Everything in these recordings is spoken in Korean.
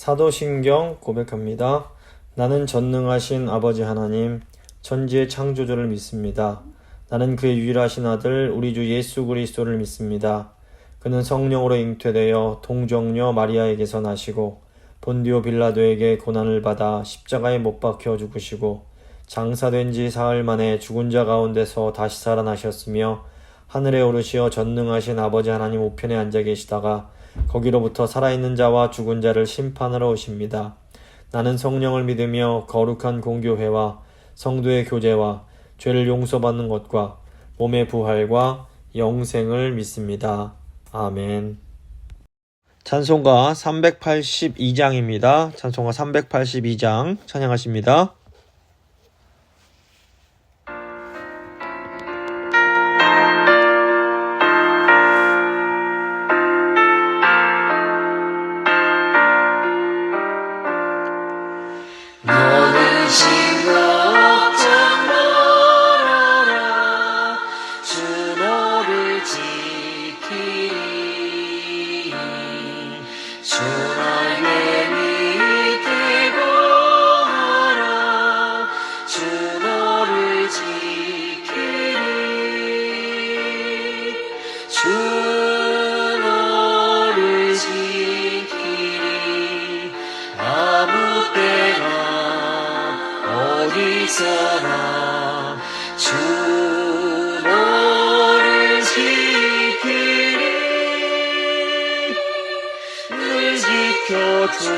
사도신경 고백합니다. 나는 전능하신 아버지 하나님, 천지의 창조주를 믿습니다. 나는 그의 유일하신 아들 우리 주 예수 그리스도를 믿습니다. 그는 성령으로 잉태되어 동정녀 마리아에게서 나시고 본디오 빌라도에게 고난을 받아 십자가에 못 박혀 죽으시고 장사된 지 사흘 만에 죽은 자 가운데서 다시 살아나셨으며 하늘에 오르시어 전능하신 아버지 하나님 우편에 앉아 계시다가 거기로부터 살아있는 자와 죽은 자를 심판하러 오십니다. 나는 성령을 믿으며 거룩한 공교회와 성도의 교제와 죄를 용서받는 것과 몸의 부활과 영생을 믿습니다. 아멘. 찬송가 382장입니다. 찬송가 382장 찬양하십니다. 어디서나 주 너를 지키리 늘 지켜주시리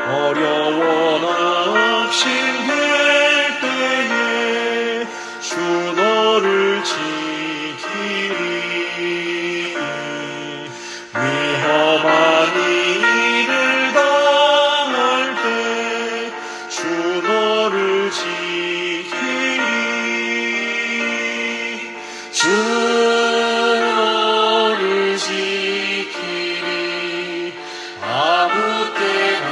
어려워 낙심될 때에 주 너를 지키리 위험한 일을 당할 때 주 너를 지키리 주 너를 지키리 아무 때나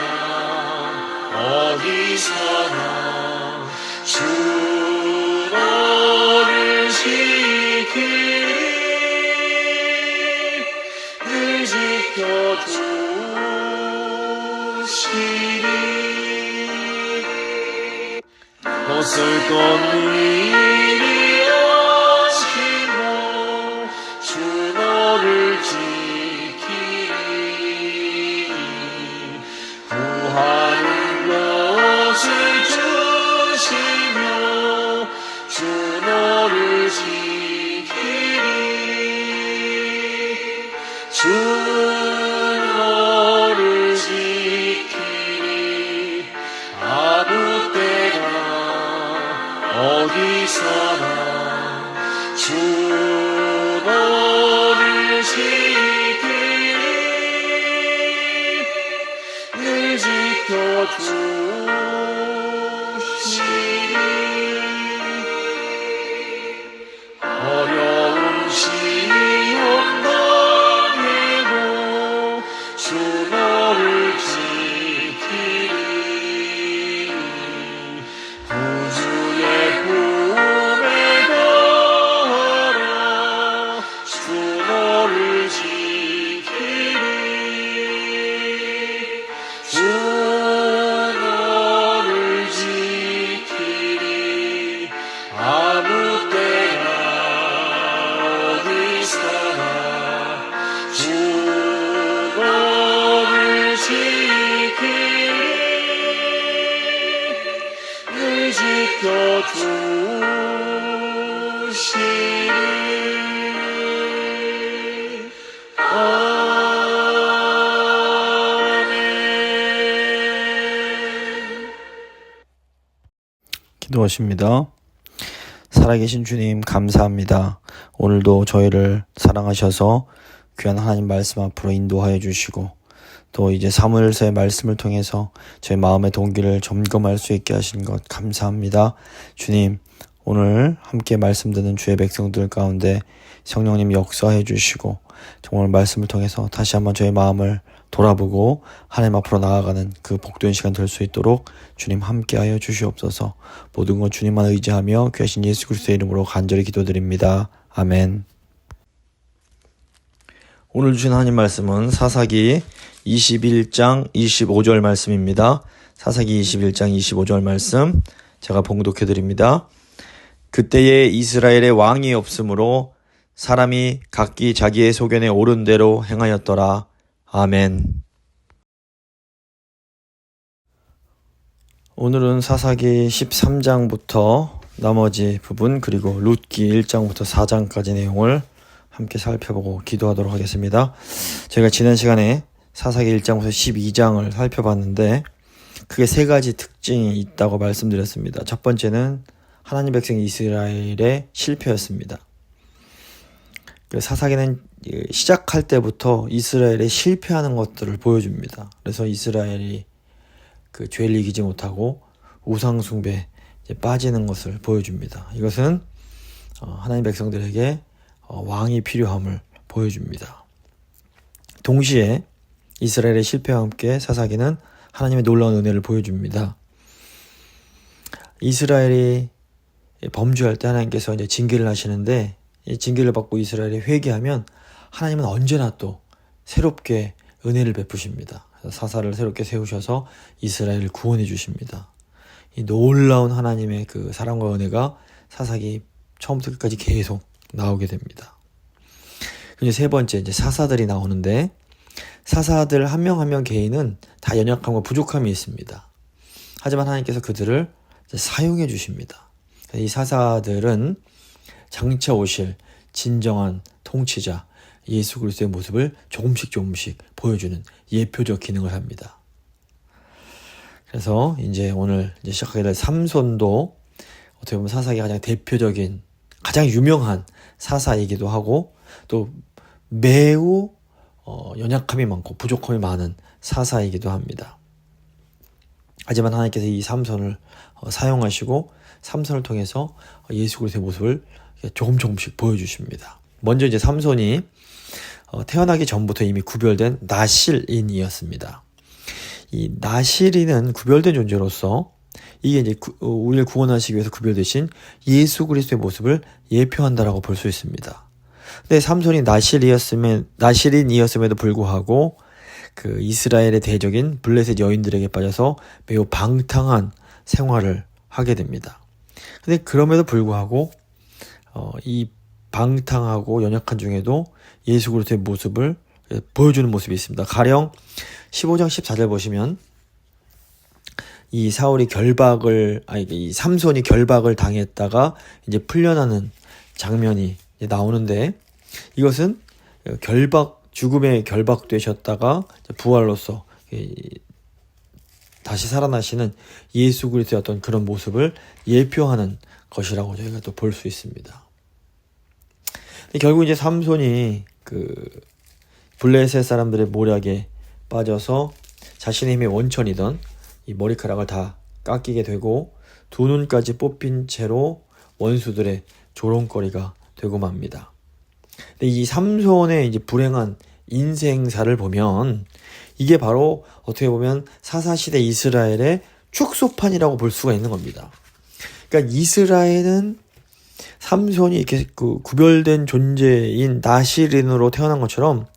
어디서나 주 너를 지키리 늘 지켜주시리 없을 것 일이 없이고 주 너를 지키리 구하는 것을 주시며 주 너를 지키리 주 너를 지키리 아무 때나 어디서나 주 너를 지키리 늘 지켜주시리 어려움 시험 당해도 주 너를 지키리 구주의 품에 거하라 주 너를 지키리 주 너를 지키리 아무 때나 어디서나 주 너를 지키리 늘 지켜주시리 아멘. 기도하십니다. 살아계신 주님 감사합니다. 오늘도 저희를 사랑하셔서 귀한 하나님 말씀 앞으로 인도하여 주시고 또 이제 사무엘서의 말씀을 통해서 저희 마음의 동기를 점검할 수 있게 하신 것 감사합니다. 주님, 오늘 함께 말씀 듣는 주의 백성들 가운데 성령님 역사해 주시고 정말 말씀을 통해서 다시 한번 저희 마음을 돌아보고 하나님 앞으로 나아가는 그 복된 시간 될 수 있도록 주님 함께하여 주시옵소서. 모든 것 주님만 의지하며 귀하신 예수 그리스도의 이름으로 간절히 기도드립니다. 아멘. 오늘 주신 하나님 말씀은 사사기 21장 25절 말씀입니다. 사사기 21장 25절 말씀 제가 봉독해 드립니다. 그때에 이스라엘의 왕이 없으므로 사람이 각기 자기의 소견에 옳은 대로 행하였더라. 아멘. 오늘은 사사기 13장부터 나머지 부분 그리고 룻기 1장부터 4장까지 내용을 함께 살펴보고 기도하도록 하겠습니다. 저희가 지난 시간에 사사기 1장부터 12장을 살펴봤는데 크게 세 가지 특징이 있다고 말씀드렸습니다. 첫 번째는 하나님 백성 이스라엘의 실패였습니다. 사사기는 시작할 때부터 이스라엘의 실패하는 것들을 보여줍니다. 그래서 이스라엘이 그 죄를 이기지 못하고 우상숭배에 빠지는 것을 보여줍니다. 이것은 하나님 백성들에게 왕이 필요함을 보여줍니다. 동시에 이스라엘의 실패와 함께 사사기는 하나님의 놀라운 은혜를 보여줍니다. 이스라엘이 범죄할 때 하나님께서 이제 징계를 하시는데 이 징계를 받고 이스라엘이 회개하면 하나님은 언제나 또 새롭게 은혜를 베푸십니다. 사사를 새롭게 세우셔서 이스라엘을 구원해 주십니다. 이 놀라운 하나님의 그 사랑과 은혜가 사사기 처음부터 끝까지 계속 나오게 됩니다. 이제 세 번째 이제 사사들이 나오는데 사사들 한 명 한 명 개인은 다 연약함과 부족함이 있습니다. 하지만 하나님께서 그들을 사용해 주십니다. 이 사사들은 장차 오실 진정한 통치자 예수 그리스도의 모습을 조금씩 보여주는 예표적 기능을 합니다. 그래서 이제 오늘 시작하게 될 삼손도 어떻게 보면 사사기 가장 대표적인 가장 유명한 사사이기도 하고 또 매우 연약함이 많고 부족함이 많은 사사이기도 합니다. 하지만 하나님께서 이 삼손을 사용하시고 삼손을 통해서 예수 그리스도의 모습을 조금씩 보여주십니다. 먼저 이제 삼손이 태어나기 전부터 이미 구별된 나실인이었습니다. 이 나실인은 구별된 존재로서 이게 이제 우리를 구원하시기 위해서 구별되신 예수 그리스도의 모습을 예표한다라고 볼 수 있습니다. 근데 삼손이 나실인이었음에도 불구하고 그 이스라엘의 대적인 블레셋 여인들에게 빠져서 매우 방탕한 생활을 하게 됩니다. 근데 그럼에도 불구하고 이 방탕하고 연약한 중에도 예수 그리스도의 모습을 보여주는 모습이 있습니다. 가령 15장 14절 보시면 이 삼손이 결박을 당했다가 이제 풀려나는 장면이 나오는데 이것은 죽음에 결박되셨다가 부활로서 다시 살아나시는 예수 그리스도의 어떤 그런 모습을 예표하는 것이라고 저희가 또 볼 수 있습니다. 결국 이제 삼손이 그 블레셋 사람들의 모략에 빠져서 자신의 힘의 원천이던 이 머리카락을 다 깎이게 되고 두 눈까지 뽑힌 채로 원수들의 조롱거리가 되고 맙니다. 근데 이 삼손의 이제 불행한 인생사를 보면 이게 바로 어떻게 보면 사사시대 이스라엘의 축소판이라고 볼 수가 있는 겁니다. 그러니까 이스라엘은 삼손이 이렇게 그 구별된 존재인 나실인으로 태어난 것처럼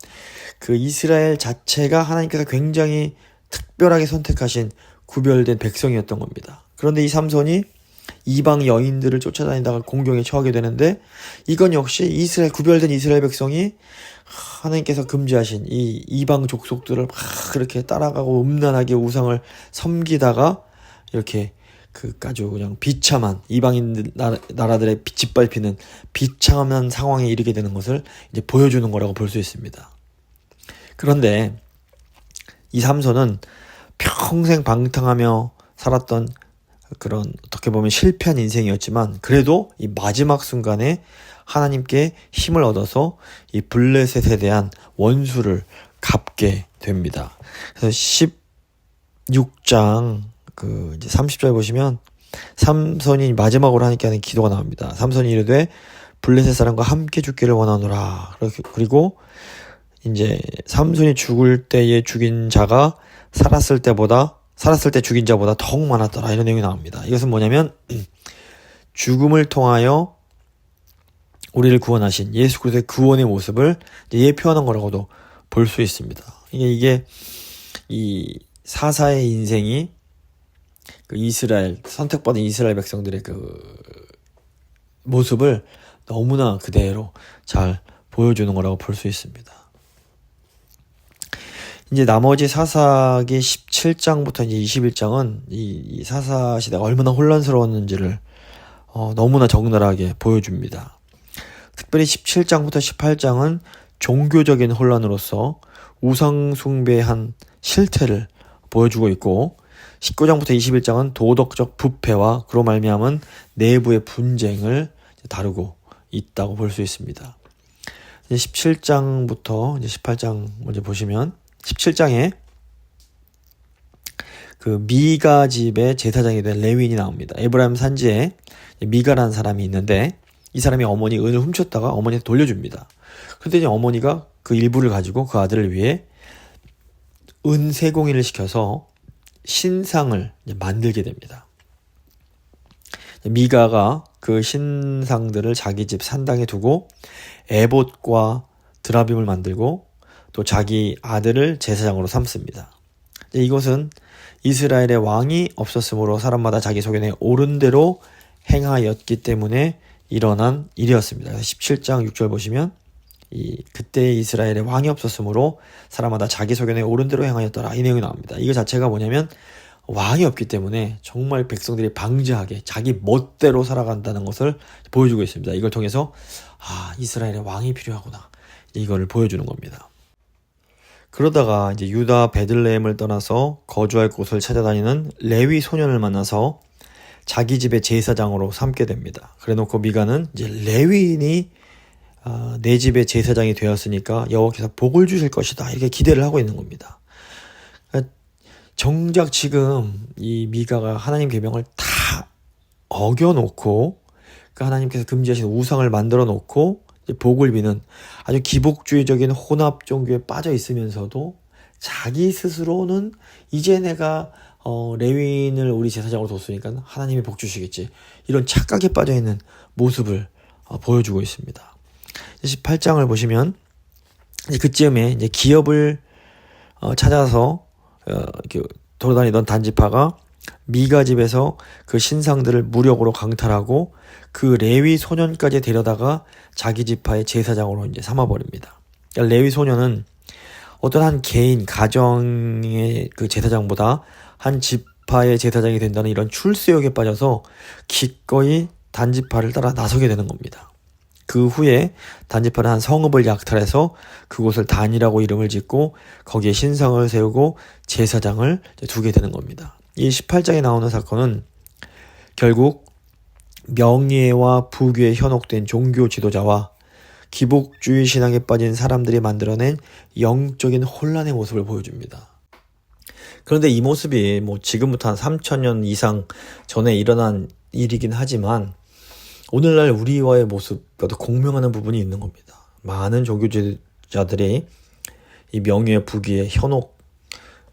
그 이스라엘 자체가 하나님께서 굉장히 특별하게 선택하신 구별된 백성이었던 겁니다. 그런데 이 삼손이 이방 여인들을 쫓아다니다가 공경에 처하게 되는데 이건 역시 구별된 이스라엘 백성이 하나님께서 금지하신 이 이방 족속들을 막 그렇게 따라가고 음란하게 우상을 섬기다가 이렇게 아주 그냥 비참한 이방인 나라들의 짓밟히는 비참한 상황에 이르게 되는 것을 이제 보여주는 거라고 볼 수 있습니다. 그런데 이 삼손은 평생 방탕하며 살았던 그런 어떻게 보면 실패한 인생이었지만 그래도 이 마지막 순간에 하나님께 힘을 얻어서 이 블레셋에 대한 원수를 갚게 됩니다. 그래서 16장 이제 30절 보시면 삼손이 마지막으로 하나님께 하는 기도가 나옵니다. 삼손이 이르되 블레셋 사람과 함께 죽기를 원하노라. 그리고 이제 삼손이 죽을 때에 죽인 자가 살았을 때 죽인 자보다 더욱 많았더라. 이런 내용이 나옵니다. 이것은 뭐냐면 죽음을 통하여 우리를 구원하신 예수 그리스도의 구원의 모습을 예표하는 거라고도 볼 수 있습니다. 이게 이 사사의 인생이 그 이스라엘, 선택받은 이스라엘 백성들의 그 모습을 너무나 그대로 잘 보여주는 거라고 볼 수 있습니다. 이제 나머지 사사기 17장부터 이제 21장은 이 사사 시대가 얼마나 혼란스러웠는지를 너무나 적나라하게 보여줍니다. 특별히 17장부터 18장은 종교적인 혼란으로서 우상숭배한 실태를 보여주고 있고, 19장부터 21장은 도덕적 부패와 그로 말미암은 내부의 분쟁을 다루고 있다고 볼 수 있습니다. 이제 17장부터 이제 18장 먼저 보시면, 17장에 그 미가 집의 제사장이 된 레위인이 나옵니다. 에브라임 산지에 미가라는 사람이 있는데, 이 사람이 어머니 은을 훔쳤다가 어머니한테 돌려줍니다. 그런데 이제 어머니가 그 일부를 가지고 그 아들을 위해 은 세공인을 시켜서 신상을 만들게 됩니다. 미가가 그 신상들을 자기 집 산당에 두고 에봇과 드라빔을 만들고 또 자기 아들을 제사장으로 삼습니다. 이것은 이스라엘의 왕이 없었으므로 사람마다 자기 소견에 옳은 대로 행하였기 때문에 일어난 일이었습니다. 17장 6절 보시면 그때 이스라엘의 왕이 없었으므로 사람마다 자기 소견에 옳은 대로 행하였더라, 이 내용이 나옵니다. 이거 자체가 뭐냐면 왕이 없기 때문에 정말 백성들이 방지하게 자기 멋대로 살아간다는 것을 보여주고 있습니다. 이걸 통해서 이스라엘의 왕이 필요하구나, 이거를 보여주는 겁니다. 그러다가 이제 유다 베들레헴을 떠나서 거주할 곳을 찾아다니는 레위 소년을 만나서 자기 집의 제사장으로 삼게 됩니다. 그래놓고 미가는 이제 레위인이 내 집의 제사장이 되었으니까 여호와께서 복을 주실 것이다, 이렇게 기대를 하고 있는 겁니다. 정작 지금 이 미가가 하나님 계명을 다 어겨놓고 그 하나님께서 금지하신 우상을 만들어 놓고 복을 비는 아주 기복주의적인 혼합 종교에 빠져 있으면서도 자기 스스로는 이제 내가 레위인을 우리 제사장으로 뒀으니까 하나님이 복 주시겠지, 이런 착각에 빠져 있는 모습을 보여주고 있습니다. 18장을 보시면 그쯤에 이제 기업을 찾아서 돌아다니던 단지파가 미가 집에서 그 신상들을 무력으로 강탈하고 그 레위 소년까지 데려다가 자기 지파의 제사장으로 이제 삼아버립니다. 그러니까 레위 소년은 어떤 한 개인 가정의 그 제사장보다 한 지파의 제사장이 된다는 이런 출세욕에 빠져서 기꺼이 단지파를 따라 나서게 되는 겁니다. 그 후에 단지파는 한 성읍을 약탈해서 그곳을 단이라고 이름을 짓고 거기에 신상을 세우고 제사장을 두게 되는 겁니다. 이 18장에 나오는 사건은 결국 명예와 부귀에 현혹된 종교 지도자와 기복주의 신앙에 빠진 사람들이 만들어낸 영적인 혼란의 모습을 보여줍니다. 그런데 이 모습이 지금부터 한 3000년 이상 전에 일어난 일이긴 하지만 오늘날 우리와의 모습과도 공명하는 부분이 있는 겁니다. 많은 종교지도자들이 이 명예 부귀에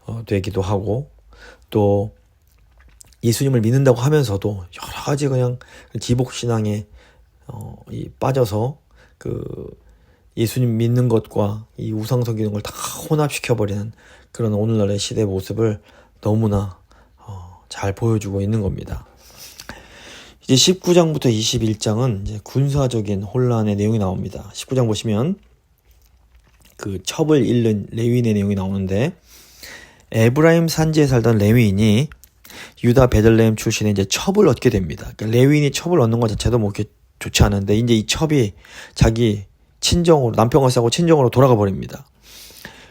현혹되기도 하고 또 예수님을 믿는다고 하면서도 여러 가지 그냥 기복신앙에 빠져서 그 예수님 믿는 것과 이 우상 섬기는 걸 다 혼합시켜버리는 그런 오늘날의 시대의 모습을 너무나 잘 보여주고 있는 겁니다. 이제 19장부터 21장은 이제 군사적인 혼란의 내용이 나옵니다. 19장 보시면 그 첩을 잃는 레위인의 내용이 나오는데, 에브라임 산지에 살던 레위인이 유다 베들레헴 출신의 이제 첩을 얻게 됩니다. 그러니까 레위인이 첩을 얻는 것 자체도 이렇게 좋지 않은데 이제 이 첩이 자기 친정으로, 남편과 싸고 친정으로 돌아가 버립니다.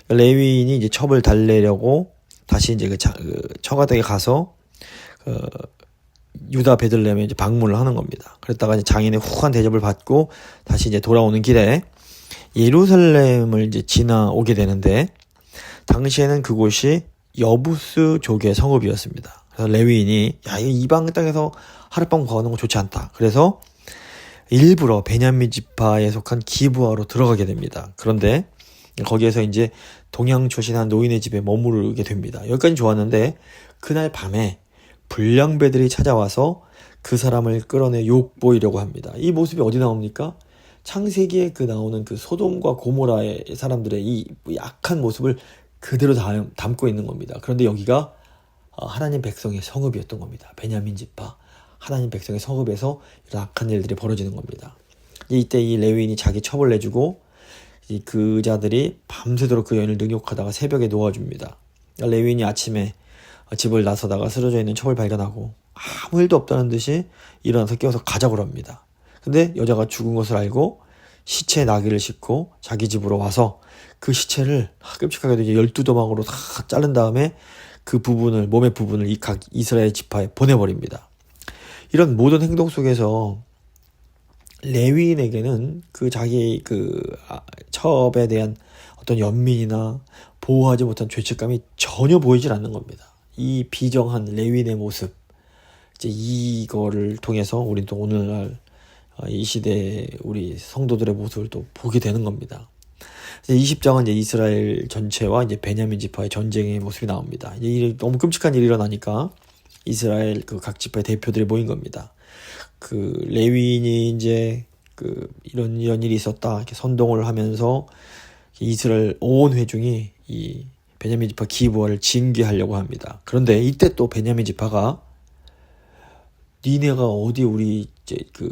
그러니까 레위인이 이제 첩을 달래려고 다시 이제 그 처가댁에 가서 유다 베들레헴에 이제 방문을 하는 겁니다. 그랬다가 이제 장인의 후한 대접을 받고 다시 이제 돌아오는 길에 예루살렘을 이제 지나오게 되는데, 당시에는 그곳이 여부스족의 성읍이었습니다. 그래서 레위인이 이 이방 땅에서 하룻밤 거하는 거 좋지 않다. 그래서 일부러 베냐민 지파에 속한 기브아로 들어가게 됩니다. 그런데 거기에서 이제 동양 출신한 노인의 집에 머무르게 됩니다. 여기까지 좋았는데 그날 밤에 불량배들이 찾아와서 그 사람을 끌어내 욕보이려고 합니다. 이 모습이 어디 나옵니까? 창세기에 그 나오는 그 소돔과 고모라의 사람들의 이 약한 모습을 그대로 담고 있는 겁니다. 그런데 여기가 하나님 백성의 성읍이었던 겁니다. 베냐민 지파 하나님 백성의 성읍에서 이런 악한 일들이 벌어지는 겁니다. 이때 이 레위인이 자기 첩을 내주고 그 자들이 밤새도록 그 여인을 능욕하다가 새벽에 놓아줍니다. 레위인이 아침에 집을 나서다가 쓰러져 있는 첩을 발견하고 아무 일도 없다는 듯이 일어나서 깨워서 가자고 합니다. 근데 여자가 죽은 것을 알고 시체에 나귀를 싣고 자기 집으로 와서 그 시체를 끔찍하게도 이제 12도망으로 다 자른 다음에 그 부분을, 몸의 부분을 각 이스라엘 지파에 보내버립니다. 이런 모든 행동 속에서 레위인에게는 그 자기 그 첩에 대한 어떤 연민이나 보호하지 못한 죄책감이 전혀 보이질 않는 겁니다. 이 비정한 레위인의 모습, 이제 이거를 통해서 우리 또 오늘날 이 시대의 우리 성도들의 모습을 또 보게 되는 겁니다. 20장은 이제 이스라엘 전체와 이제 베냐민 지파의 전쟁의 모습이 나옵니다. 이제 너무 끔찍한 일이 일어나니까 이스라엘 그 각 지파의 대표들이 모인 겁니다. 그 레위인이 이제 그 이런 일이 있었다 이렇게 선동을 하면서 이스라엘 온 회중이 이 베냐민 지파 기브아를 징계하려고 합니다. 그런데 이때 또 베냐민 지파가 니네가 어디 우리 이제 그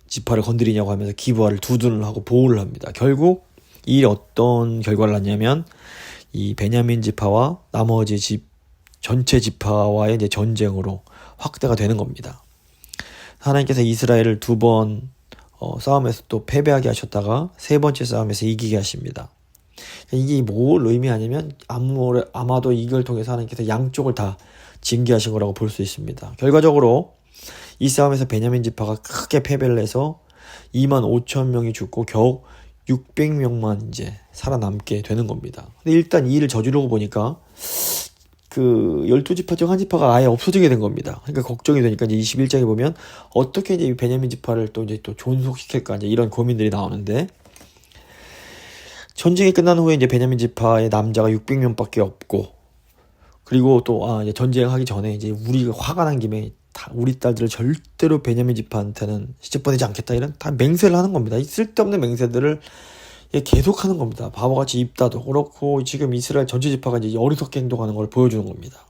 지파를 건드리냐고 하면서 기브아를 두둔을 하고 보호를 합니다. 결국 이 일이 어떤 결과를 낳냐면 이 베냐민 지파와 나머지 전체 지파와의 이제 전쟁으로 확대가 되는 겁니다. 하나님께서 이스라엘을 2번 싸움에서 또 패배하게 하셨다가 3번째 싸움에서 이기게 하십니다. 이게 뭘 의미하냐면 아마도 이걸 통해서 하나님께서 양쪽을 다 징계하신 거라고 볼 수 있습니다. 결과적으로 이 싸움에서 베냐민 지파가 크게 패배를 해서 25,000명이 죽고 겨우 600명만 이제 살아남게 되는 겁니다. 근데 일단 이 일을 저지르고 보니까 그 12지파 중 한 지파가 아예 없어지게 된 겁니다. 그러니까 걱정이 되니까 이제 21장에 보면 어떻게 이제 베냐민 지파를 또 존속시킬까 이제 이런 고민들이 나오는데, 전쟁이 끝난 후에 이제 베냐민 지파의 남자가 600명밖에 없고, 그리고 또 이제 전쟁하기 전에 이제 우리가 화가 난 김에 우리 딸들을 절대로 베냐민 지파한테는 시집 보내지 않겠다 이런 다 맹세를 하는 겁니다. 이 쓸데없는 맹세들을 계속 하는 겁니다. 바보같이 입다도 그렇고 지금 이스라엘 전체 지파가 이제 어리석게 행동하는 걸 보여주는 겁니다.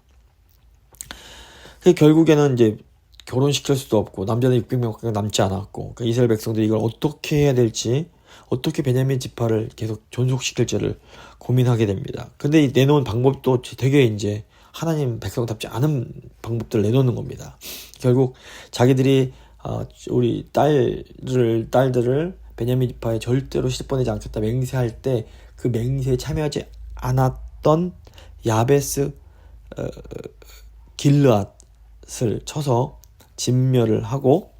결국에는 이제 결혼시킬 수도 없고 남자는 600명밖에 남지 않았고, 그러니까 이스라엘 백성들이 이걸 어떻게 해야 될지, 어떻게 베냐민 지파를 계속 존속시킬지를 고민하게 됩니다. 근데 이 내놓은 방법도 되게 이제 하나님 백성답지 않은 방법들을 내놓는 겁니다. 결국 자기들이 우리 딸들을 베냐민 지파에 절대로 시집 보내지 않겠다 맹세할 때 그 맹세에 참여하지 않았던 야베스 길르앗을 쳐서 진멸을 하고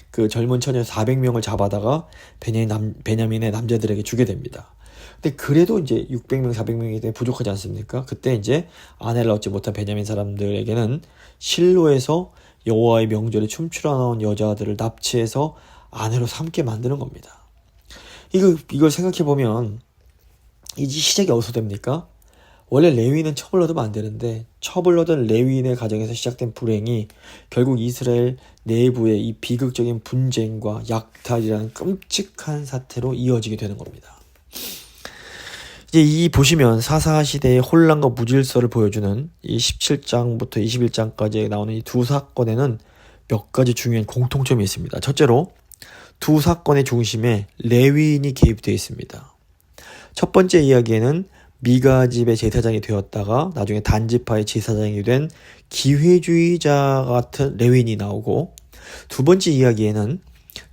그 젊은 처녀 400명을 잡아다가 베냐민의 남자들에게 주게 됩니다. 근데 그래도 이제 600명, 400명이기 때문에 부족하지 않습니까? 그때 이제 아내를 얻지 못한 베냐민 사람들에게는 실로에서 여호와의 명절에 춤추러 나온 여자들을 납치해서 아내로 삼게 만드는 겁니다. 이걸 생각해보면 이 시작이 어디서 됩니까? 원래 레위인은 첩을 얻으면 안 되는데 첩을 얻은 레위인의 가정에서 시작된 불행이 결국 이스라엘 내부의 이 비극적인 분쟁과 약탈이라는 끔찍한 사태로 이어지게 되는 겁니다. 이제 이 보시면 사사 시대의 혼란과 무질서를 보여주는 이 17장부터 21장까지 나오는 이 두 사건에는 몇 가지 중요한 공통점이 있습니다. 첫째로 두 사건의 중심에 레위인이 개입되어 있습니다. 첫 번째 이야기에는 미가 집의 제사장이 되었다가 나중에 단지파의 제사장이 된 기회주의자 같은 레위인이 나오고, 두 번째 이야기에는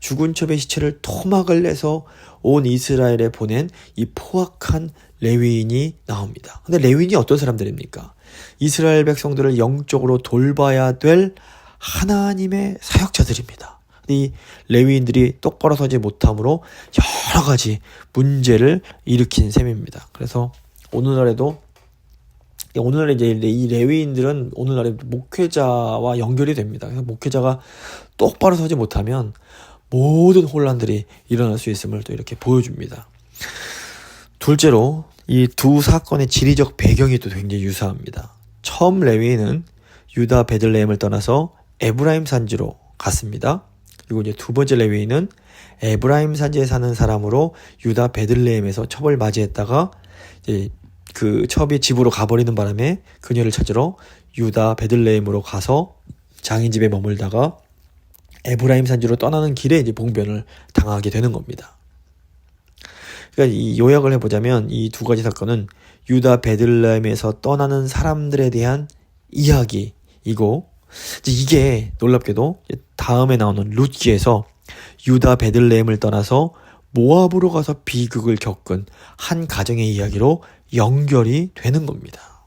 죽은 첩의 시체를 토막을 내서 온 이스라엘에 보낸 이 포악한 레위인이 나옵니다. 근데 레위인이 어떤 사람들입니까? 이스라엘 백성들을 영적으로 돌봐야 될 하나님의 사역자들입니다. 이 레위인들이 똑바로 서지 못함으로 여러 가지 문제를 일으킨 셈입니다. 그래서 오늘날에 이제 이 레위인들은 오늘날에 목회자와 연결이 됩니다. 그래서 목회자가 똑바로 서지 못하면 모든 혼란들이 일어날 수 있음을 또 이렇게 보여줍니다. 둘째로 이 두 사건의 지리적 배경이 또 굉장히 유사합니다. 처음 레위인은 유다 베들레헴을 떠나서 에브라임 산지로 갔습니다. 그리고 이제 두 번째 레위인은 에브라임 산지에 사는 사람으로 유다 베들레헴에서 첩을 맞이했다가 이제 그 첩이 집으로 가버리는 바람에 그녀를 찾으러 유다 베들레헴으로 가서 장인 집에 머물다가 에브라임 산지로 떠나는 길에 이제 봉변을 당하게 되는 겁니다. 그러니까 이 요약을 해보자면 이 두 가지 사건은 유다 베들레헴에서 떠나는 사람들에 대한 이야기이고, 이게 놀랍게도 다음에 나오는 룻기에서 유다 베들레헴을 떠나서 모압으로 가서 비극을 겪은 한 가정의 이야기로 연결이 되는 겁니다.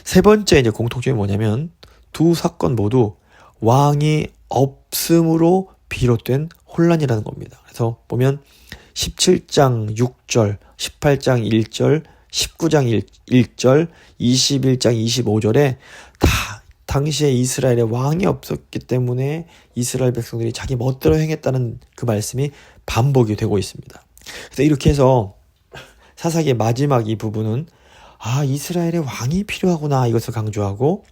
세 번째 이제 공통점이 뭐냐면 두 사건 모두 왕이 없음으로 비롯된 혼란이라는 겁니다. 그래서 보면 17장 6절, 18장 1절, 19장 1절, 21장 25절에 다 당시에 이스라엘에 왕이 없었기 때문에 이스라엘 백성들이 자기 멋대로 행했다는 그 말씀이 반복이 되고 있습니다. 그래서 이렇게 해서 사사기의 마지막 이 부분은 이스라엘에 왕이 필요하구나 이것을 강조하고,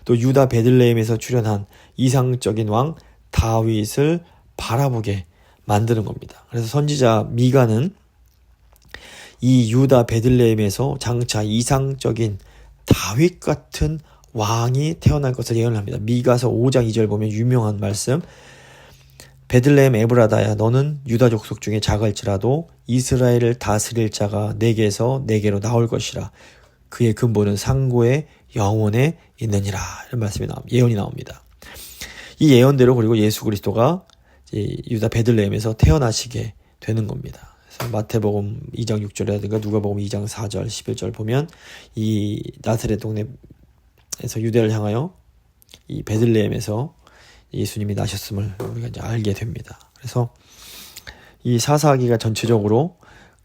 또 유다 베들레헴에서 출현한 이상적인 왕 다윗을 바라보게 만드는 겁니다. 그래서 선지자 미가는 이 유다 베들레헴에서 장차 이상적인 다윗 같은 왕이 태어날 것을 예언을 합니다. 미가서 5장 2절 보면 유명한 말씀, 베들레헴 에브라다야 너는 유다 족속 중에 작을지라도 이스라엘을 다스릴 자가 내게서 내게로 나올 것이라. 그의 근본은 상고의 영원에 있느니라. 이런 말씀이 예언이 나옵니다. 이 예언대로 그리고 예수 그리스도가 유다 베들레헴에서 태어나시게 되는 겁니다. 그래서 마태복음 2장 6절이라든가 누가복음 2장 4절 11절 보면 이 나사렛 동네에서 유대를 향하여 이 베들레헴에서 예수님이 나셨음을 우리가 이제 알게 됩니다. 그래서 이 사사기가 전체적으로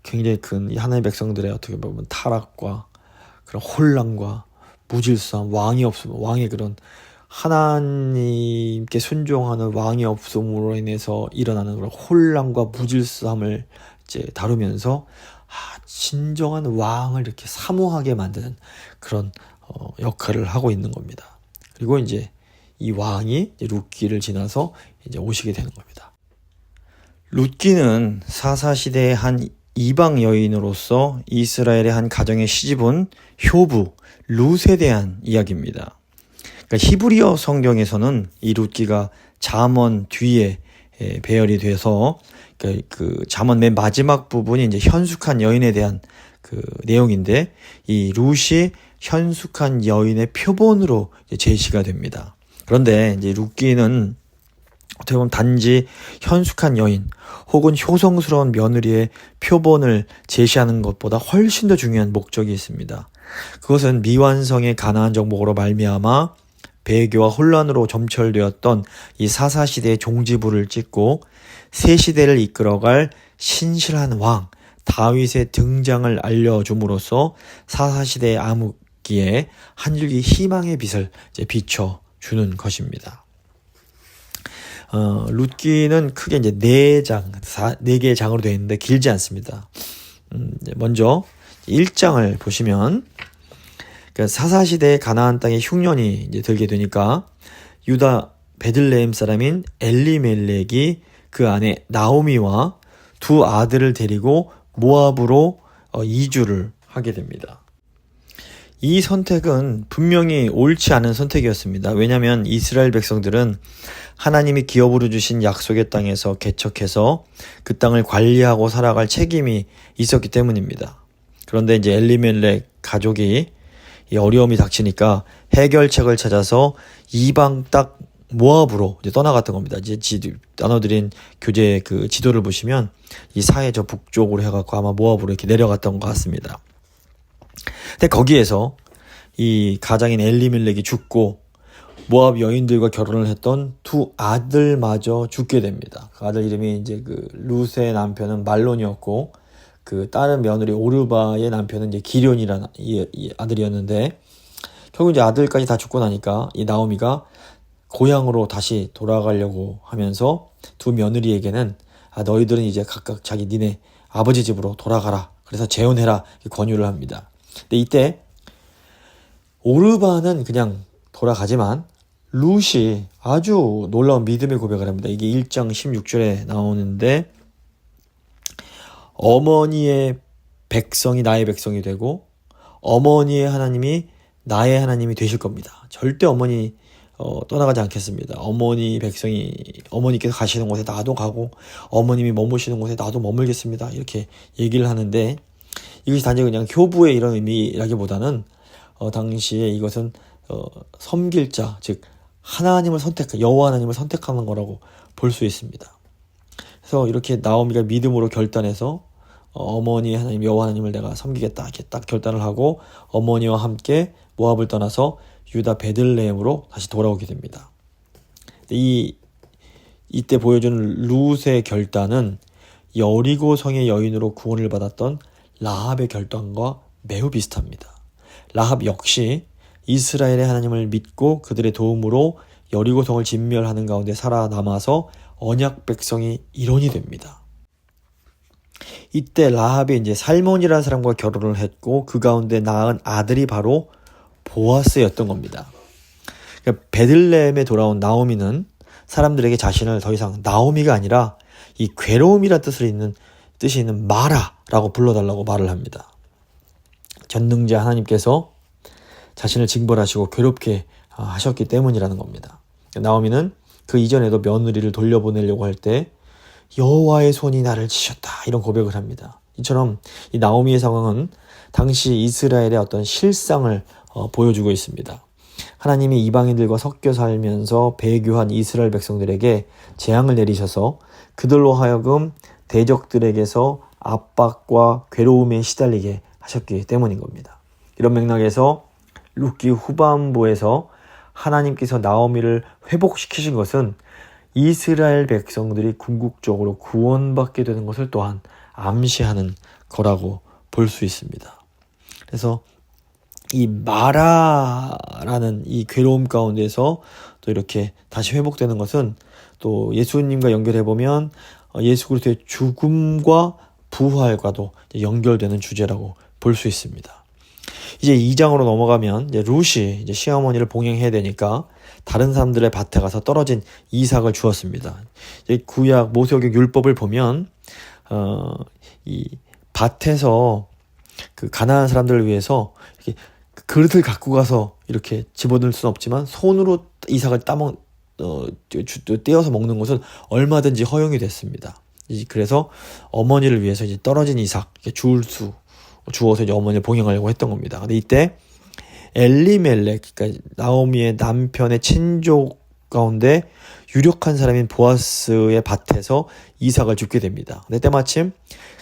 굉장히 큰 하나님의 백성들의 어떻게 보면 타락과 그런 혼란과 무질서함, 왕이 없음, 왕의 그런 하나님께 순종하는 왕이 없음으로 인해서 일어나는 그런 혼란과 무질서함을 이제 다루면서 진정한 왕을 이렇게 사모하게 만드는 그런 역할을 하고 있는 겁니다. 그리고 이제 이 왕이 룻기를 지나서 이제 오시게 되는 겁니다. 룻기는 사사시대의 한 이방 여인으로서 이스라엘의 한 가정에 시집온 효부 룻에 대한 이야기입니다. 그러니까 히브리어 성경에서는 이 룻기가 잠언 뒤에 배열이 돼서 그 잠언 맨 마지막 부분이 이제 현숙한 여인에 대한 그 내용인데, 이 룻이 현숙한 여인의 표본으로 제시가 됩니다. 그런데 이제 룻기는 어떻게 보면 단지 현숙한 여인 혹은 효성스러운 며느리의 표본을 제시하는 것보다 훨씬 더 중요한 목적이 있습니다. 그것은 미완성의 가나안 정복으로 말미암아 배교와 혼란으로 점철되었던 이 사사시대의 종지부를 찍고 새 시대를 이끌어갈 신실한 왕 다윗의 등장을 알려줌으로써 사사시대의 암흑기에 한 줄기 희망의 빛을 이제 비춰주는 것입니다. 룻기는 크게 이제 4개의 장으로 되어 있는데 길지 않습니다. 먼저 1장을 보시면 사사시대의 가나안 땅에 흉년이 이제 들게 되니까 유다 베들레헴 사람인 엘리멜렉이 그 안에 나오미와 두 아들을 데리고 모압으로 이주를 하게 됩니다. 이 선택은 분명히 옳지 않은 선택이었습니다. 왜냐하면 이스라엘 백성들은 하나님이 기업으로 주신 약속의 땅에서 개척해서 그 땅을 관리하고 살아갈 책임이 있었기 때문입니다. 그런데 이제 엘리멜렉 가족이 이 어려움이 닥치니까 해결책을 찾아서 이방 땅 모압으로 이제 떠나갔던 겁니다. 이제 나눠드린 교재 그 지도를 보시면 이 사해 저 북쪽으로 해갖고 아마 모압으로 이렇게 내려갔던 것 같습니다. 근데 거기에서 이 가장인 엘리멜렉이 죽고 모압 여인들과 결혼을 했던 두 아들마저 죽게 됩니다. 그 아들 이름이 이제 그 룻의 남편은 말론이었고 그 다른 며느리 오르바의 남편은 이제 기련이라는 이 아들이었는데, 결국 이제 아들까지 다 죽고 나니까 이 나오미가 고향으로 다시 돌아가려고 하면서 두 며느리에게는 너희들은 이제 각각 자기 니네 아버지 집으로 돌아가라, 그래서 재혼해라 권유를 합니다. 근데 이때 오르바는 그냥 돌아가지만 룻이 아주 놀라운 믿음의 고백을 합니다. 이게 1장 16절에 나오는데 어머니의 백성이 나의 백성이 되고 어머니의 하나님이 나의 하나님이 되실 겁니다. 절대 어머니 떠나가지 않겠습니다. 어머니께서 가시는 곳에 나도 가고 어머님이 머무시는 곳에 나도 머물겠습니다. 이렇게 얘기를 하는데 이것이 단지 그냥 효부의 이런 의미라기보다는 당시에 이것은 섬길 자, 즉 여호와 하나님을 선택하는 거라고 볼 수 있습니다. 그래서 이렇게 나오미가 믿음으로 결단해서 어머니 하나님 여호와 하나님을 내가 섬기겠다 이렇게 딱 결단을 하고 어머니와 함께 모압을 떠나서 유다 베들레헴으로 다시 돌아오게 됩니다. 이때 보여주는 룻의 결단은 여리고 성의 여인으로 구원을 받았던 라합의 결단과 매우 비슷합니다. 라합 역시 이스라엘의 하나님을 믿고 그들의 도움으로 여리고 성을 진멸하는 가운데 살아남아서 언약 백성이 일원이 됩니다. 이때 라합이 이제 살몬이라는 사람과 결혼을 했고 그 가운데 낳은 아들이 바로 보아스였던 겁니다. 그러니까 베들레헴에 돌아온 나오미는 사람들에게 자신을 더 이상 나오미가 아니라 이 괴로움이라는 뜻이 있는 마라라고 불러달라고 말을 합니다. 전능자 하나님께서 자신을 징벌하시고 괴롭게 하셨기 때문이라는 겁니다. 나오미는 그 이전에도 며느리를 돌려보내려고 할 때 여호와의 손이 나를 치셨다 이런 고백을 합니다. 이처럼 이 나오미의 상황은 당시 이스라엘의 어떤 실상을 보여주고 있습니다. 하나님이 이방인들과 섞여 살면서 배교한 이스라엘 백성들에게 재앙을 내리셔서 그들로 하여금 대적들에게서 압박과 괴로움에 시달리게 하셨기 때문인 겁니다. 이런 맥락에서 룻기 후반부에서 하나님께서 나오미를 회복시키신 것은 이스라엘 백성들이 궁극적으로 구원받게 되는 것을 또한 암시하는 거라고 볼 수 있습니다. 그래서 이 마라라는 이 괴로움 가운데서 또 이렇게 다시 회복되는 것은 또 예수님과 연결해보면 예수 그리스도의 죽음과 부활과도 연결되는 주제라고 볼 수 있습니다. 이제 2장으로 넘어가면 이제 룻이 이제 시어머니를 봉행해야 되니까 다른 사람들의 밭에 가서 떨어진 이삭을 주었습니다. 이제 구약 모세오경 율법을 보면 이 밭에서 그 가난한 사람들을 위해서 이렇게 그릇을 갖고 가서 이렇게 집어넣을 수는 없지만 손으로 이삭을 떼어서 먹는 것은 얼마든지 허용이 됐습니다. 그래서 어머니를 위해서 이제 떨어진 이삭 주어서 이제 어머니를 봉행하려고 했던 겁니다. 근데 이때 엘리멜렉, 그러니까 나오미의 남편의 친족 가운데 유력한 사람인 보아스의 밭에서 이삭을 줍게 됩니다. 근데 때마침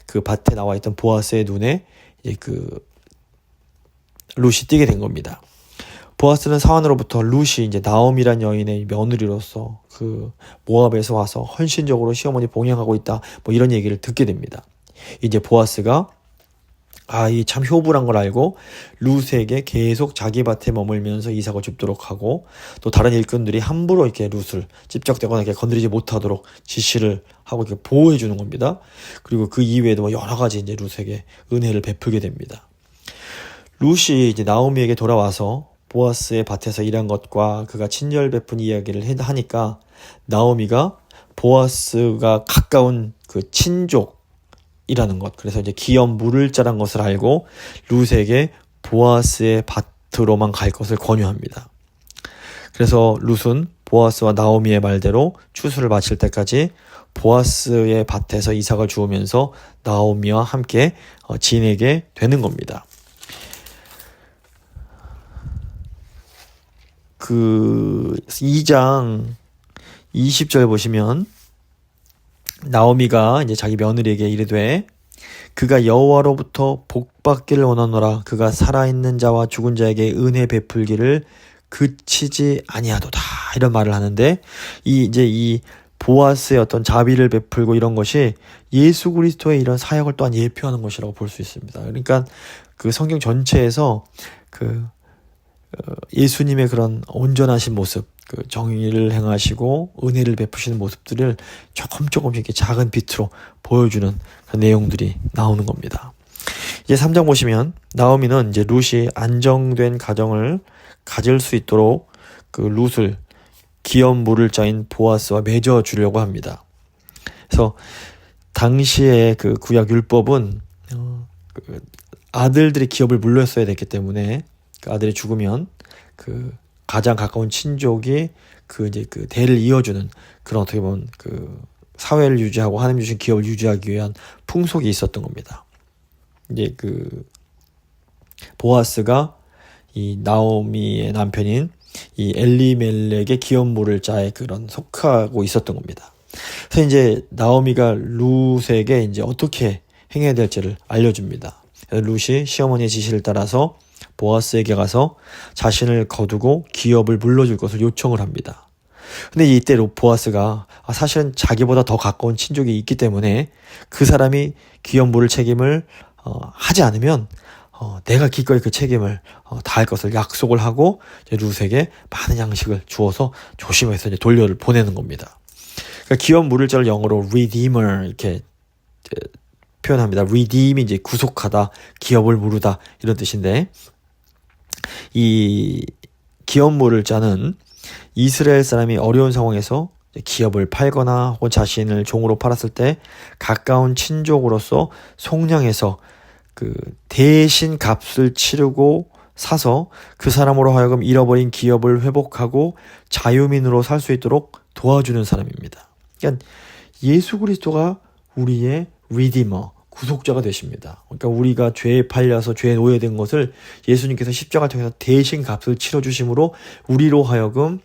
그 밭에 나와 있던 보아스의 눈에 이제 룻이 띄게 된 겁니다. 보아스는 사환으로부터 룻이 이제 나오미란 여인의 며느리로서 그 모압에서 와서 헌신적으로 시어머니 봉양하고 있다, 뭐 이런 얘기를 듣게 됩니다. 이제 보아스가 이 참 효부란 걸 알고 룻에게 계속 자기 밭에 머물면서 이삭을 줍도록 하고 또 다른 일꾼들이 함부로 이렇게 룻을 찝적대거나 이렇게 건드리지 못하도록 지시를 하고 이렇게 보호해 주는 겁니다. 그리고 그 이외에도 여러 가지 이제 룻에게 은혜를 베풀게 됩니다. 룻이 이제 나오미에게 돌아와서 보아스의 밭에서 일한 것과 그가 친절 베푼 이야기를 하니까 나오미가 보아스가 가까운 그 친족이라는 것, 그래서 이제 기업 물을 자란 것을 알고 룻에게 보아스의 밭으로만 갈 것을 권유합니다. 그래서 룻은 보아스와 나오미의 말대로 추수를 마칠 때까지 보아스의 밭에서 이삭을 주우면서 나오미와 함께 지내게 되는 겁니다. 그 2장 20절 보시면 나오미가 이제 자기 며느리에게 이르되 그가 여호와로부터 복받기를 원하노라. 그가 살아있는 자와 죽은 자에게 은혜 베풀기를 그치지 아니하도다. 이런 말을 하는데 이 보아스의 어떤 자비를 베풀고 이런 것이 예수 그리스도의 이런 사역을 또한 예표하는 것이라고 볼 수 있습니다. 그러니까 그 성경 전체에서 예수님의 그런 온전하신 모습, 그 정의를 행하시고 은혜를 베푸시는 모습들을 조금씩 이렇게 작은 빛으로 보여주는 그런 내용들이 나오는 겁니다. 이제 3장 보시면 나오미는 이제 룻이 안정된 가정을 가질 수 있도록 그 룻을 기업 물을 자인 보아스와 맺어 주려고 합니다. 그래서 당시에 그 구약 율법은 그 아들들이 기업을 물렸어야 됐기 때문에 그 아들이 죽으면 그 가장 가까운 친족이 그 이제 그 대를 이어주는 그런 어떻게 보면 그 사회를 유지하고 하나님 주신 기업을 유지하기 위한 풍속이 있었던 겁니다. 이제 그 보아스가 이 나오미의 남편인 이 엘리멜렉의 기업 물을 자에 그런 속하고 있었던 겁니다. 그래서 이제 나오미가 룻에게 이제 어떻게 행해야 될지를 알려줍니다. 룻이 시어머니의 지시를 따라서 보아스에게 가서 자신을 거두고 기업을 물려줄 것을 요청을 합니다. 근데 이때 보아스가 사실은 자기보다 더 가까운 친족이 있기 때문에 그 사람이 기업 물을 책임을 하지 않으면 내가 기꺼이 그 책임을 다할 것을 약속을 하고 룻에게 많은 양식을 주어서 조심해서 이제 돌려를 보내는 겁니다. 그러니까 기업 물을 자를 영어로 redeemer 이렇게 표현합니다. redeem이 이제 구속하다, 기업을 무르다 이런 뜻인데, 이 기업 물을 자는 이스라엘 사람이 어려운 상황에서 기업을 팔거나 혹은 자신을 종으로 팔았을 때 가까운 친족으로서 속량해서 그 대신 값을 치르고 사서 그 사람으로 하여금 잃어버린 기업을 회복하고 자유민으로 살 수 있도록 도와주는 사람입니다. 그러니까 예수 그리스도가 우리의 리디머, 구속자가 되십니다. 그러니까 우리가 죄에 팔려서 죄에 노예된 것을 예수님께서 십자가를 통해서 대신 값을 치러주심으로 우리로 하여금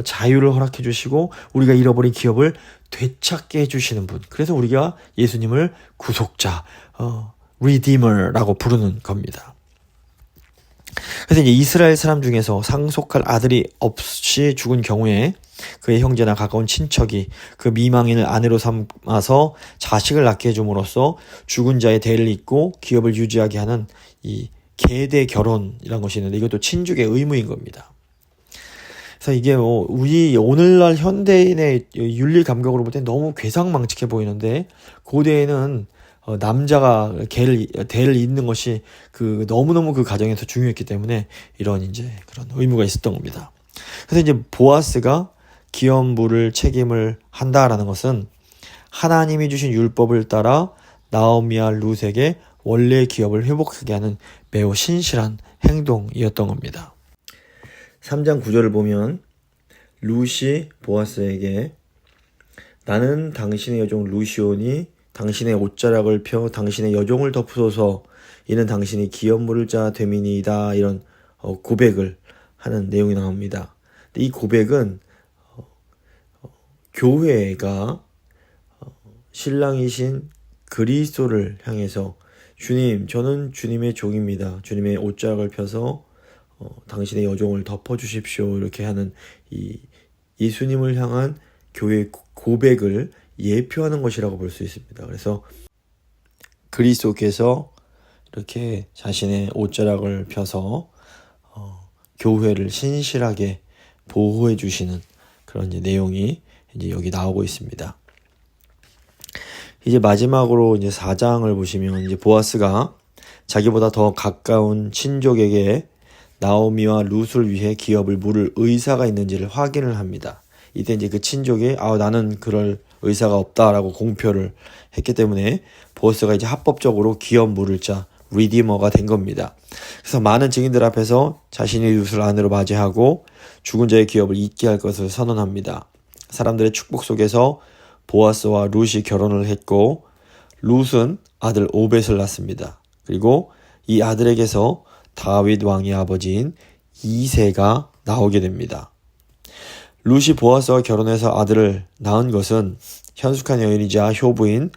자유를 허락해 주시고 우리가 잃어버린 기업을 되찾게 해주시는 분. 그래서 우리가 예수님을 구속자, 리디머라고 부르는 겁니다. 그래서 이제 이스라엘 사람 중에서 상속할 아들이 없이 죽은 경우에 그의 형제나 가까운 친척이 그 미망인을 아내로 삼아서 자식을 낳게 해줌으로써 죽은 자의 대를 잇고 기업을 유지하게 하는 이 계대 결혼이라는 것이 있는데, 이것도 친족의 의무인 겁니다. 그래서 이게 우리 오늘날 현대인의 윤리 감각으로 볼 때 너무 괴상망측해 보이는데, 고대에는 남자가 대를 잇는 것이 그 너무너무 그 가정에서 중요했기 때문에 이런 이제 그런 의무가 있었던 겁니다. 그래서 이제 보아스가 기업 물을 책임을 한다라는 것은 하나님이 주신 율법을 따라 나오미와 룻에게 원래의 기업을 회복하게 하는 매우 신실한 행동이었던 겁니다. 3장 9절을 보면 룻이 보아스에게 나는 당신의 여종 루시오니 당신의 옷자락을 펴 당신의 여종을 덮으소서, 이는 당신이 기업 물을 자 됨이니이다, 이런 고백을 하는 내용이 나옵니다. 이 고백은 교회가 신랑이신 그리스도를 향해서 주님, 저는 주님의 종입니다. 주님의 옷자락을 펴서 당신의 여종을 덮어주십시오, 이렇게 하는 이 예수님을 향한 교회의 고백을 예표하는 것이라고 볼 수 있습니다. 그래서 그리스도께서 이렇게 자신의 옷자락을 펴서 교회를 신실하게 보호해 주시는 그런 이제 내용이 이제 여기 나오고 있습니다. 이제 마지막으로 이제 4장을 보시면 이제 보아스가 자기보다 더 가까운 친족에게 나오미와 룻을 위해 기업을 물을 의사가 있는지를 확인을 합니다. 이때 이제 그 친족이 나는 그럴 의사가 없다라고 공표를 했기 때문에 보아스가 이제 합법적으로 기업 물을 자 리디머가 된 겁니다. 그래서 많은 증인들 앞에서 자신의 룻을 아내로 맞이하고 죽은 자의 기업을 잊게 할 것을 선언합니다. 사람들의 축복 속에서 보아스와 룻이 결혼을 했고, 룻은 아들 오벳을 낳습니다. 그리고 이 아들에게서 다윗 왕의 아버지인 이새가 나오게 됩니다. 룻이 보아스와 결혼해서 아들을 낳은 것은 현숙한 여인이자 효부인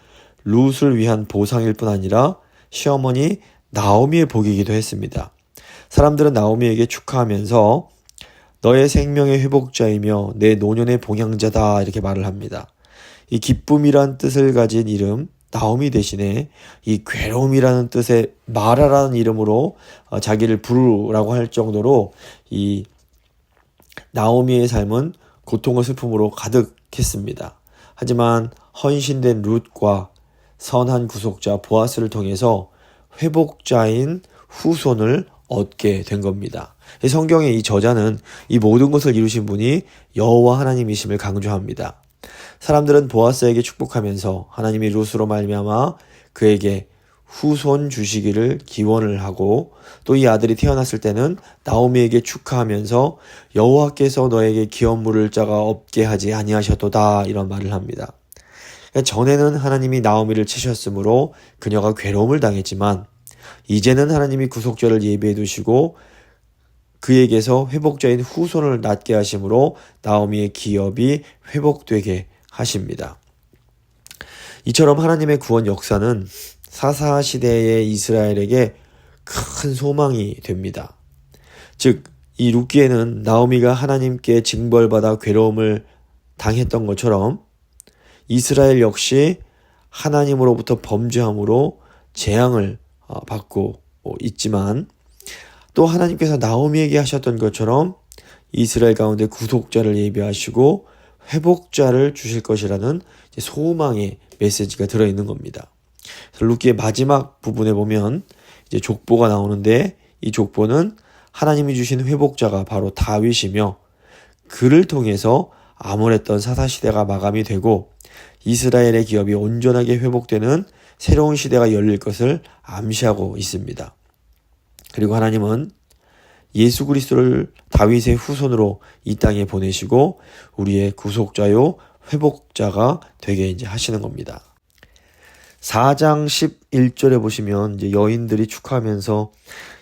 룻을 위한 보상일 뿐 아니라 시어머니 나오미의 복이기도 했습니다. 사람들은 나오미에게 축하하면서 너의 생명의 회복자이며 내 노년의 봉양자다, 이렇게 말을 합니다. 이 기쁨이란 뜻을 가진 이름 나오미 대신에 이 괴로움이라는 뜻의 마라라는 이름으로 자기를 부르라고 할 정도로 이 나오미의 삶은 고통과 슬픔으로 가득했습니다. 하지만 헌신된 룻과 선한 구속자 보아스를 통해서 회복자인 후손을 얻게 된 겁니다. 성경의 이 저자는 이 모든 것을 이루신 분이 여호와 하나님이심을 강조합니다. 사람들은 보아스에게 축복하면서 하나님이 룻으로 말미암아 그에게 후손 주시기를 기원을 하고, 또 이 아들이 태어났을 때는 나오미에게 축하하면서 여호와께서 너에게 기업 물을 자가 없게 하지 아니하셨도다, 이런 말을 합니다. 전에는 하나님이 나오미를 치셨으므로 그녀가 괴로움을 당했지만, 이제는 하나님이 구속자를 예비해 두시고 그에게서 회복자인 후손을 낳게 하심으로 나오미의 기업이 회복되게 하십니다. 이처럼 하나님의 구원 역사는 사사 시대의 이스라엘에게 큰 소망이 됩니다. 즉, 이 룻기에는 나오미가 하나님께 징벌받아 괴로움을 당했던 것처럼 이스라엘 역시 하나님으로부터 범죄함으로 재앙을 받고 있지만, 또 하나님께서 나오미에게 하셨던 것처럼 이스라엘 가운데 구속자를 예비하시고 회복자를 주실 것이라는 소망의 메시지가 들어있는 겁니다. 룻기의 마지막 부분에 보면 이제 족보가 나오는데, 이 족보는 하나님이 주신 회복자가 바로 다윗이며, 그를 통해서 암울했던 사사시대가 마감이 되고 이스라엘의 기업이 온전하게 회복되는 새로운 시대가 열릴 것을 암시하고 있습니다. 그리고 하나님은 예수 그리스도를 다윗의 후손으로 이 땅에 보내시고 우리의 구속자요 회복자가 되게 이제 하시는 겁니다. 4장 11절에 보시면 이제 여인들이 축하하면서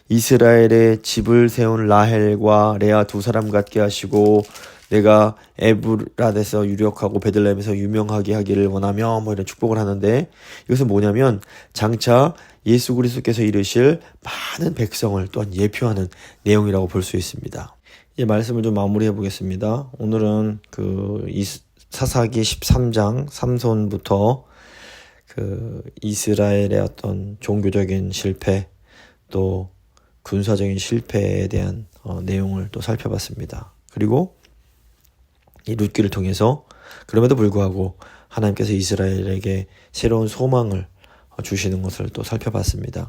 이스라엘의 집을 세운 라헬과 레아 두 사람 같게 하시고 내가 에브라데서 유력하고 베들레헴에서 유명하게 하기를 원하며 뭐 이런 축복을 하는데, 이것은 뭐냐면 장차 예수 그리스도께서 이르실 많은 백성을 또한 예표하는 내용이라고 볼 수 있습니다. 이제 말씀을 좀 마무리해 보겠습니다. 오늘은 사사기 13장 3손부터 이스라엘의 어떤 종교적인 실패 또 군사적인 실패에 대한 내용을 또 살펴봤습니다. 그리고 이 룻기를 통해서 그럼에도 불구하고 하나님께서 이스라엘에게 새로운 소망을 주시는 것을 또 살펴봤습니다.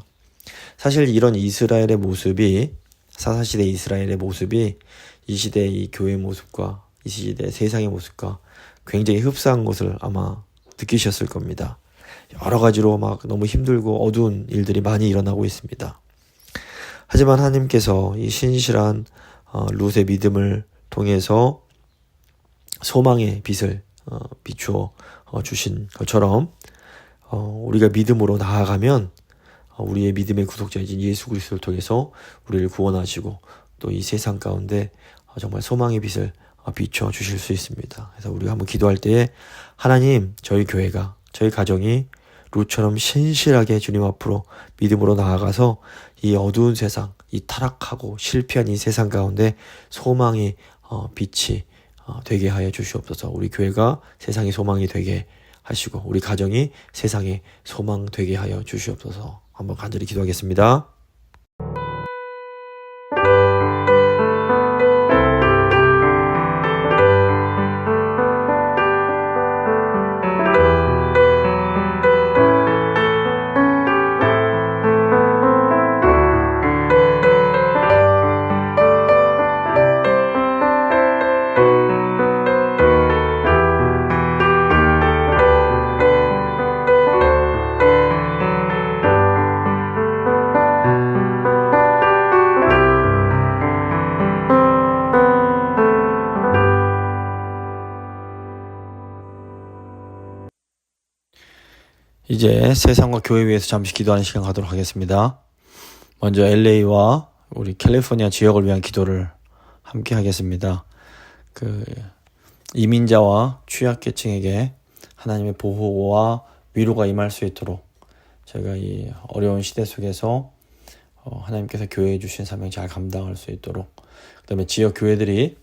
사실 이런 이스라엘의 모습이, 사사시대 이스라엘의 모습이 이 시대의 이 교회의 모습과 이 시대의 세상의 모습과 굉장히 흡사한 것을 아마 느끼셨을 겁니다. 여러 가지로 막 너무 힘들고 어두운 일들이 많이 일어나고 있습니다. 하지만 하나님께서 이 신실한 룻의 믿음을 통해서 소망의 빛을 비추어 주신 것처럼 우리가 믿음으로 나아가면 우리의 믿음의 구속자이신 예수 그리스도를 통해서 우리를 구원하시고 또 이 세상 가운데 정말 소망의 빛을 비춰 주실 수 있습니다. 그래서 우리가 한번 기도할 때에 하나님, 저희 교회가, 저희 가정이 룻처럼 신실하게 주님 앞으로 믿음으로 나아가서 이 어두운 세상, 이 타락하고 실패한 이 세상 가운데 소망의 빛이 되게 하여 주시옵소서. 우리 교회가 세상의 소망이 되게 하시고 우리 가정이 세상의 소망 되게 하여 주시옵소서. 한번 간절히 기도하겠습니다. 이제 세상과 교회 위해서 잠시 기도하는 시간 가도록 하겠습니다. 먼저 LA와 우리 캘리포니아 지역을 위한 기도를 함께 하겠습니다. 이민자와 취약계층에게 하나님의 보호와 위로가 임할 수 있도록 저희가 이 어려운 시대 속에서 하나님께서 교회에 주신 사명 잘 감당할 수 있도록, 그 다음에 지역 교회들이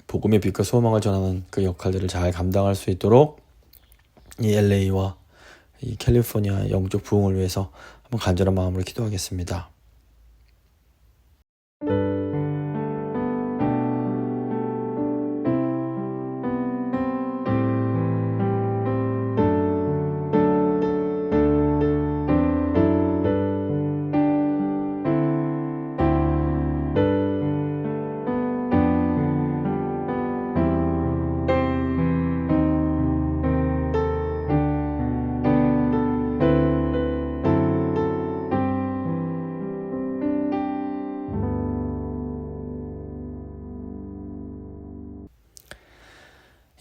복음의 빛과 소망을 전하는 그 역할들을 잘 감당할 수 있도록 이 LA와 이 캘리포니아 영적 부흥을 위해서 한번 간절한 마음으로 기도하겠습니다.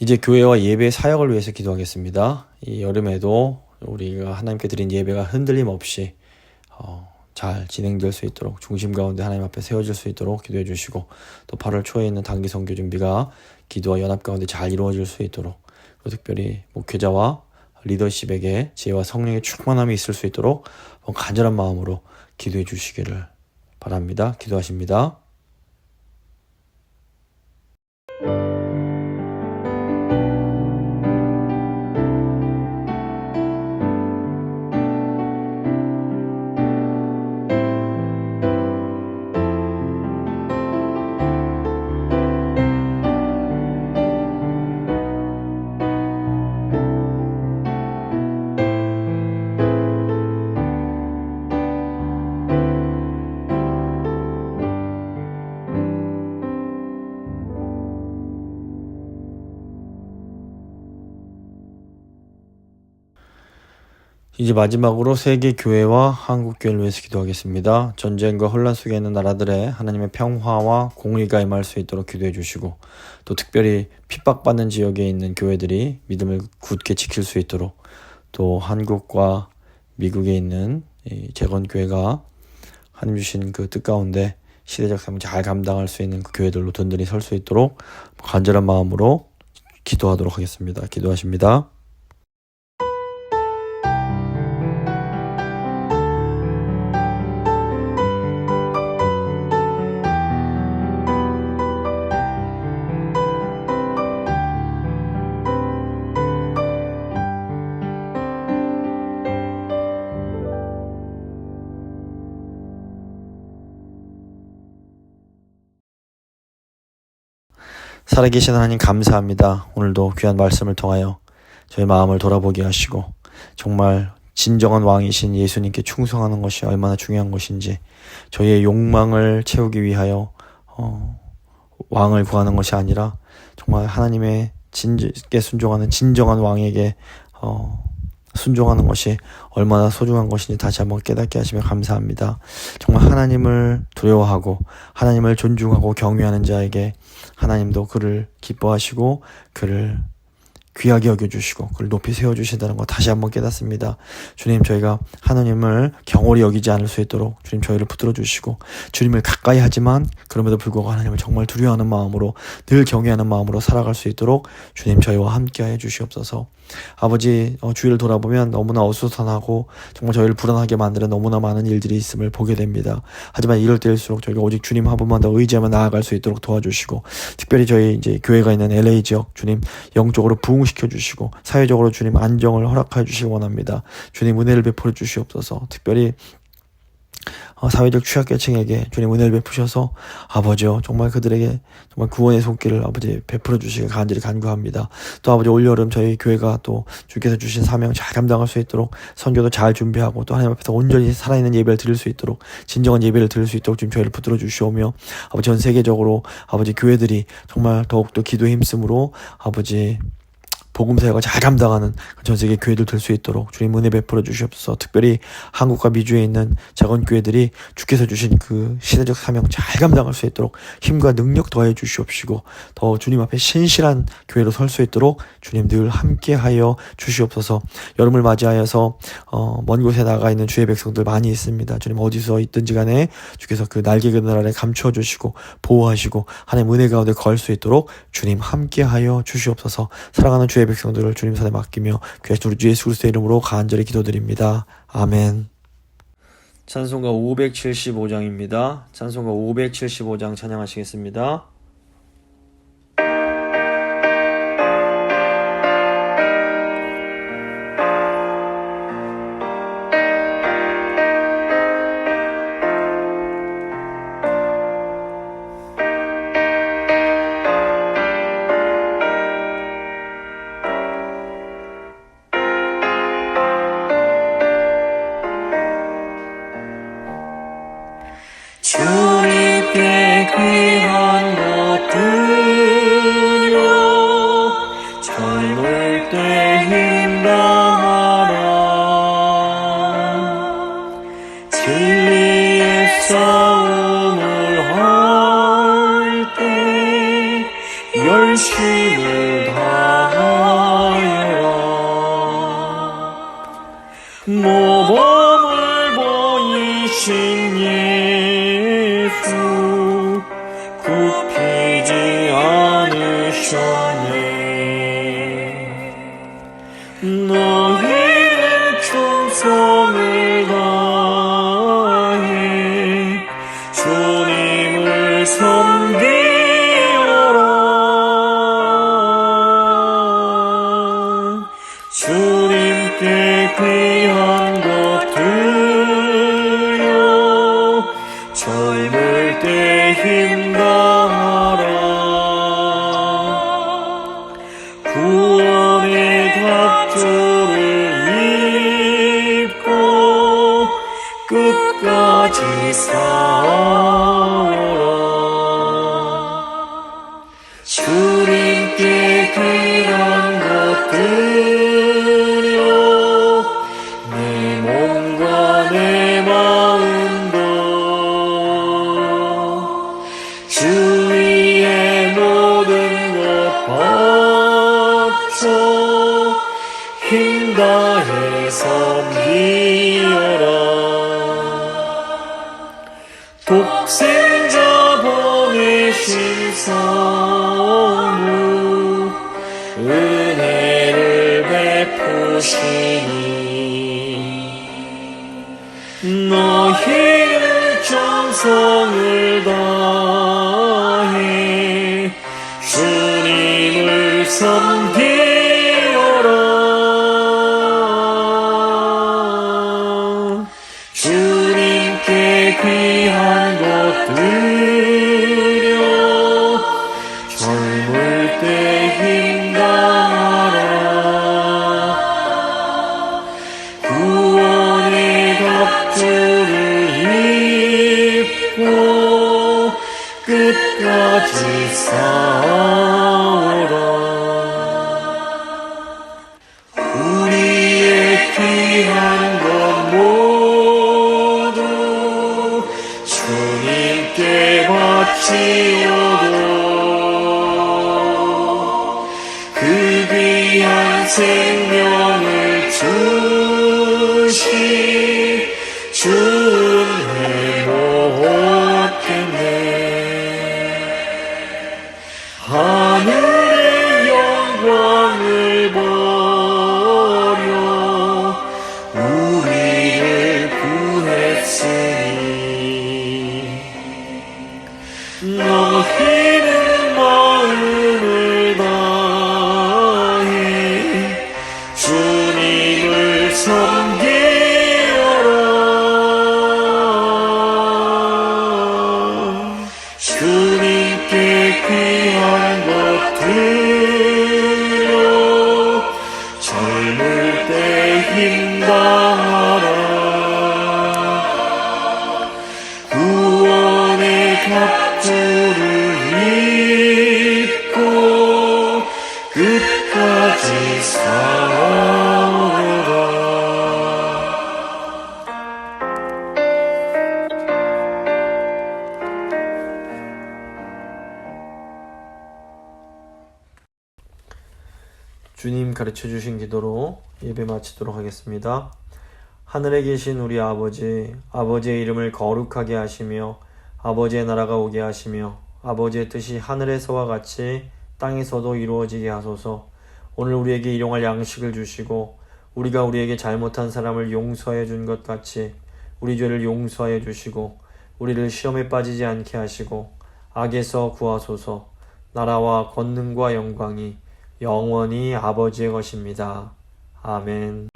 이제 교회와 예배 사역을 위해서 기도하겠습니다. 이 여름에도 우리가 하나님께 드린 예배가 흔들림 없이 잘 진행될 수 있도록 중심 가운데 하나님 앞에 세워질 수 있도록 기도해 주시고, 또 8월 초에 있는 단기 선교 준비가 기도와 연합 가운데 잘 이루어질 수 있도록, 또 특별히 목회자와 리더십에게 지혜와 성령의 충만함이 있을 수 있도록 간절한 마음으로 기도해 주시기를 바랍니다. 기도하십니다. 이제 마지막으로 세계 교회와 한국 교회를 위해서 기도하겠습니다. 전쟁과 혼란 속에 있는 나라들에 하나님의 평화와 공의가 임할 수 있도록 기도해 주시고, 또 특별히 핍박받는 지역에 있는 교회들이 믿음을 굳게 지킬 수 있도록, 또 한국과 미국에 있는 이 재건교회가 하나님 주신 그 뜻 가운데 시대적 삶을 잘 감당할 수 있는 그 교회들로 든든히 설 수 있도록 간절한 마음으로 기도하도록 하겠습니다. 기도하십니다. 살아계신 하나님 감사합니다. 오늘도 귀한 말씀을 통하여 저희 마음을 돌아보게 하시고, 정말 진정한 왕이신 예수님께 충성하는 것이 얼마나 중요한 것인지, 저희의 욕망을 채우기 위하여 왕을 구하는 것이 아니라 정말 하나님의 진께 순종하는 진정한 왕에게 순종하는 것이 얼마나 소중한 것인지 다시 한번 깨닫게 하시며 감사합니다. 정말 하나님을 두려워하고 하나님을 존중하고 경외하는 자에게 하나님도 그를 기뻐하시고 그를 귀하게 여겨주시고 그를 높이 세워주신다는 거 다시 한번 깨닫습니다. 주님, 저희가 하나님을 경홀히 여기지 않을 수 있도록 주님 저희를 붙들어 주시고, 주님을 가까이 하지만 그럼에도 불구하고 하나님을 정말 두려워하는 마음으로, 늘 경외하는 마음으로 살아갈 수 있도록 주님 저희와 함께하여 주시옵소서. 아버지, 주위를 돌아보면 너무나 어수선하고 정말 저희를 불안하게 만드는 너무나 많은 일들이 있음을 보게 됩니다. 하지만 이럴 때일수록 저희가 오직 주님 한 분만 더 의지하며 나아갈 수 있도록 도와주시고, 특별히 저희 이제 교회가 있는 LA 지역 주님 영적으로 부흥시켜 주시고, 사회적으로 주님 안정을 허락하여 주시기 원합니다. 주님 은혜를 베풀어 주시옵소서. 특별히 사회적 취약계층에게 주님 은혜를 베푸셔서 아버지요, 정말 그들에게 정말 구원의 손길을 아버지 베풀어 주시길 간절히 간구합니다. 또 아버지, 올여름 저희 교회가 또 주께서 주신 사명 잘 감당할 수 있도록 선교도 잘 준비하고, 또 하나님 앞에서 온전히 살아있는 예배를 드릴 수 있도록, 진정한 예배를 드릴 수 있도록 지금 저희를 붙들어 주시오며, 아버지 전 세계적으로 아버지 교회들이 정말 더욱더 기도에 힘쓰므로 아버지 복음 사역을 잘 감당하는 전 세계 교회들 될 수 있도록 주님 은혜 베풀어 주시옵소서. 특별히 한국과 미주에 있는 작은 교회들이 주께서 주신 그 시대적 사명 잘 감당할 수 있도록 힘과 능력 더해 주시옵시고, 더 주님 앞에 신실한 교회로 설 수 있도록 주님 늘 함께하여 주시옵소서. 여름을 맞이하여서 먼 곳에 나가 있는 주의 백성들 많이 있습니다. 주님 어디서 있든지 간에 주께서 그 날개 그늘 아래 감추어 주시고 보호하시고 하나님 은혜 가운데 거할 수 있도록 주님 함께하여 주시옵소서. 사랑하는 주의 백성들을 주님 손에 맡기며 귀하신 우리 주 예수 그리스도의 이름으로 간절히 기도드립니다. 아멘. 찬송가 575장입니다. 찬송가 575장 찬양하시겠습니다. 주님께 귀한 것들여 젊을 때 힘다하라. 진리의 싸움을 할 때 열심을 다 예수 굽히지 않으셨네. 너희는 충성을 다해 주님을 섬기어라. 주님께 귀한 것들여 젊을 때 힘다하라. 구원의 갑주를 입고 끝까지 싸우라. 주님께 귀한 것들여 내 몸과 내 마음도 주 위에 모든 것 바쳐 힘다해 섬기어라. 독생자 보내신 성부 은혜를 베푸시니 너희는 정성을 다해 주님을 섬기어라. 주님께 귀한 것들여 젊을 때 힘다하라. 구원의 갑주를 입고 끝까지 싸우라. 우리의 귀한 것 모두 주님께 바치어도 그 귀한 생명을 주신 주 은혜 못겠네. 하늘의 영광을 버려 우리를 구했으니 너희는 마음을 다해 주님을 섬기어라. 주님께 귀한 것들여 젊을 때 힘다하라. 구원의 갑주를 입고 끝까지 싸우라. 주님 가르쳐 주신 기도로 예배 마치도록 하겠습니다. 하늘에 계신 우리 아버지, 아버지의 이름을 거룩하게 하시며 아버지의 나라가 오게 하시며 아버지의 뜻이 하늘에서와 같이 땅에서도 이루어지게 하소서. 오늘 우리에게 일용할 양식을 주시고 우리가 우리에게 잘못한 사람을 용서해 준 것 같이 우리 죄를 용서해 주시고 우리를 시험에 빠지지 않게 하시고 악에서 구하소서. 나라와 권능과 영광이 영원히 아버지의 것입니다. 아멘.